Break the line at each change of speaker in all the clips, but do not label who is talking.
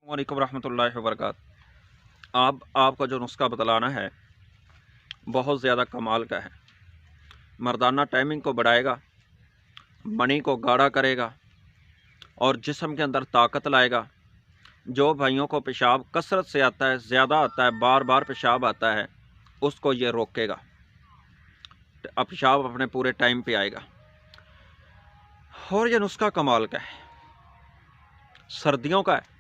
वालेकुम रहमतुल्लाहि व बरकातहू। आपका जो नुस्खा बतलाना है बहुत ज़्यादा कमाल का है। मर्दाना टाइमिंग को बढ़ाएगा, मनी को गाढ़ा करेगा और जिस्म के अंदर ताकत लाएगा। जो भाइयों को पेशाब कसरत से आता है, ज़्यादा आता है, बार बार पेशाब आता है, उसको ये रोकेगा। अब पेशाब अपने पूरे टाइम पे आएगा। और ये नुस्खा कमाल का है, सर्दियों का है।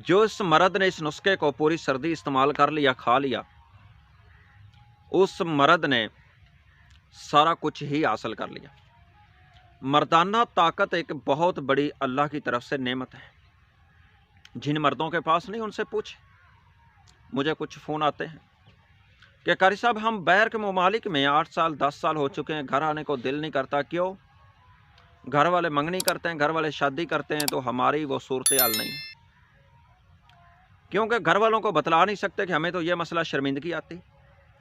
जो इस मर्द ने इस नुस्खे को पूरी सर्दी इस्तेमाल कर लिया, खा लिया, उस मर्द ने सारा कुछ ही हासिल कर लिया। मर्दाना ताकत एक बहुत बड़ी अल्लाह की तरफ से नेमत है। जिन मर्दों के पास नहीं उनसे पूछे। मुझे कुछ फ़ोन आते हैं कि कारी साहब हम बैर के ममालिक में 8 साल 10 साल हो चुके हैं, घर आने को दिल नहीं करता। क्यों? घर वाले मंगनी करते हैं, घर वाले शादी करते हैं, तो हमारी वो सूरत हाल नहीं है। क्योंकि घर वालों को बतला नहीं सकते कि हमें तो ये मसला शर्मिंदगी आती।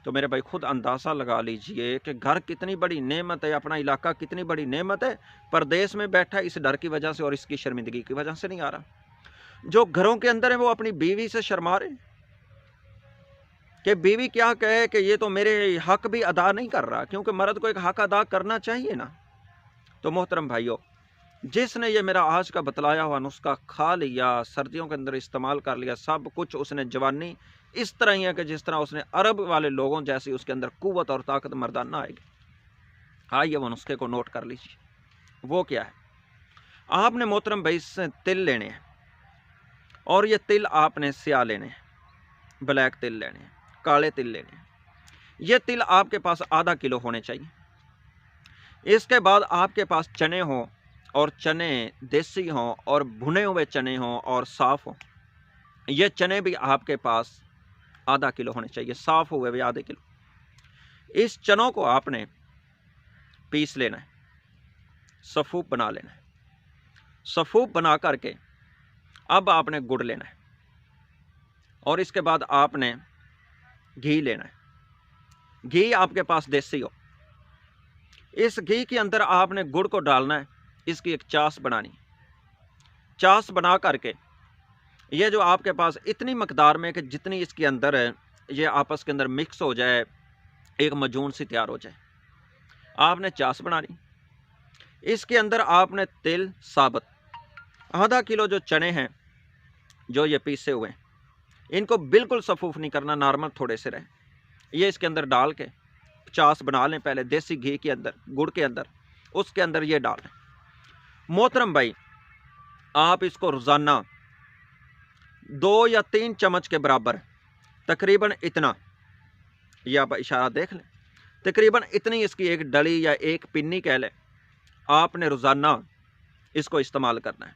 तो मेरे भाई खुद अंदाज़ा लगा लीजिए कि घर कितनी बड़ी नेमत है, अपना इलाका कितनी बड़ी नेमत है। परदेश में बैठा इस डर की वजह से और इसकी शर्मिंदगी की वजह से नहीं आ रहा। जो घरों के अंदर है वो अपनी बीवी से शर्मा रहे कि बीवी क्या कहे कि ये तो मेरे हक भी अदा नहीं कर रहा, क्योंकि मर्द को एक हक अदा करना चाहिए ना। तो मोहतरम भाइयों, जिसने ये मेरा आज का बतलाया हुआ नुस्खा खा लिया, सर्दियों के अंदर इस्तेमाल कर लिया, सब कुछ उसने जवानी इस तरह ही है कि जिस तरह उसने अरब वाले लोगों जैसी उसके अंदर कुव्वत और ताकत मर्दाना आएगी। आइए वो नुस्खे को नोट कर लीजिए। वो क्या है? आपने मोहतरम भाई से तिल लेने हैं और ये तिल आपने स्याह लेने हैं, ब्लैक तिल लेने हैं, काले तिल लेने हैं। ये तिल आपके पास आधा किलो होने चाहिए। इसके बाद आपके पास चने हों और चने देसी हों और भुने हुए चने हों और साफ़ हों। ये चने भी आपके पास आधा किलो होने चाहिए, साफ़ हुए हुए आधे किलो। इस चनों को आपने पीस लेना है, सफ़ूप बना लेना है। सफ़ूप बना करके अब आपने गुड़ लेना है और इसके बाद आपने घी लेना है। घी आपके पास देसी हो। इस घी के अंदर आपने गुड़ को डालना है, इसकी एक चास बनानी है। चास बना करके ये जो आपके पास इतनी मकदार में कि जितनी इसके अंदर है ये आपस के अंदर मिक्स हो जाए, एक मजून सी तैयार हो जाए, आपने चास बनानी। इसके अंदर आपने तिल साबुत, आधा किलो जो चने हैं जो ये पीसे हुए हैं, इनको बिल्कुल सफूफ नहीं करना, नॉर्मल थोड़े से रहे। ये इसके अंदर डाल के चास बना लें पहले, देसी घी के अंदर, गुड़ के अंदर, उसके अंदर ये डाल लें। मोहतरम भाई, आप इसको रोज़ाना 2 या 3 चम्मच के बराबर, तकरीबन इतना, ये आप इशारा देख लें, तकरीबन इतनी इसकी एक डली या एक पिन्नी कह लें, आपने रोज़ाना इसको इस्तेमाल करना है।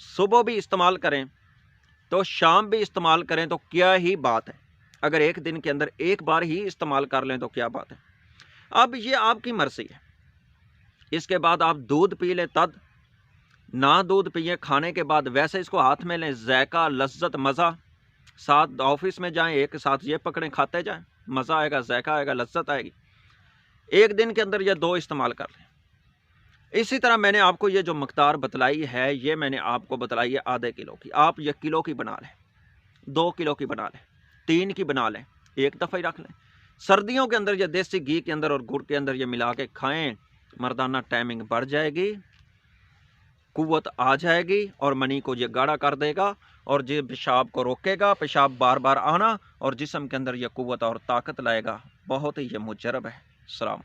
सुबह भी इस्तेमाल करें तो शाम भी इस्तेमाल करें तो क्या ही बात है। अगर एक दिन के अंदर एक बार ही इस्तेमाल कर लें तो क्या बात है। अब ये आपकी मर्ज़ी है। इसके बाद आप दूध पी लें, तद ना दूध पिए खाने के बाद, वैसे इसको हाथ में लें, जायका, लज्जत, मज़ा। साथ ऑफिस में जाएं, एक साथ ये पकड़ें, खाते जाएं, मज़ा आएगा, जायका आएगा, लज्जत आएगी। एक दिन के अंदर ये 2 इस्तेमाल कर लें। इसी तरह मैंने आपको ये जो मकदार बतलाई है, ये मैंने आपको बतलाई है आधे किलो की। आप ये किलो की बना लें, 2 किलो की बना लें, 3 की बना लें, एक दफ़ा ही रख लें। सर्दियों के अंदर ये देसी घी के अंदर और गुड़ के अंदर ये मिला के खाएँ, मर्दाना टाइमिंग बढ़ जाएगी, कुव्वत आ जाएगी और मनी को ये गाढ़ा कर देगा और ये पेशाब को रोकेगा, पेशाब बार बार आना, और जिस्म के अंदर ये कुव्वत और ताकत लाएगा। बहुत ही ये मुजरब है। सलाम।